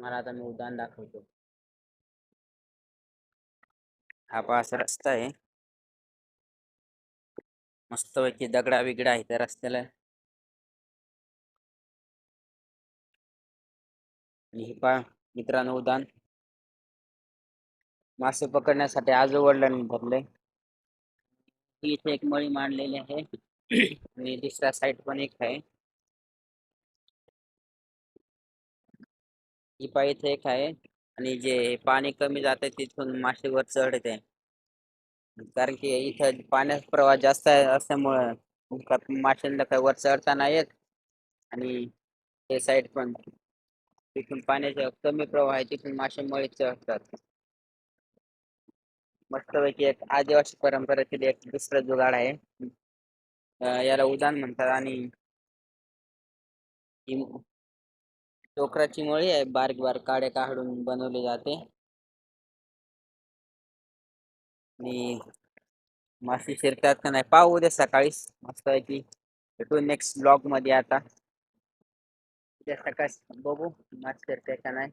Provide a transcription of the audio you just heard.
तुम्हाला आता मी उदाहरण दाखवतो. हा पहा असा रस्ता आहे. मस्तपैकी दगडा बिगडा आहे त्या रस्त्याला. आणि हे पहा मित्रांनो उदाहरण. मासे पकडण्यासाठी आजोवडिलांनी धरले. इथे एक मळी मांडलेली आहे आणि दुसऱ्या साईड पण एक आहे. ही पहा इथे एक आहे आणि जे पाणी कमी जाते तिथून मासे वर चढते. कारण की इथं पाण्याचा प्रवाह जास्त असल्यामुळं माशांना काही वर चढता नाही येत. आणि हे साईड पण तिथून पाण्याचा कमी प्रवाह आहे तिथून मासे मळीत चढतात. मस्तपैकी एक आदिवासी परंपरेतील एक दुसरं जुगाड आहे. याला उदान म्हणतात. आणि ही टोकराची मळी आहे, बारीक बारीक काड्या काढून बनवली जाते. आणि मासे शिरतात का नाही पाहू उद्या सकाळी. मस्तपैकी भेटू नेक्स्ट ब्लॉग मध्ये. आता उद्या सकाळी बघू मासे शिरते का नाही.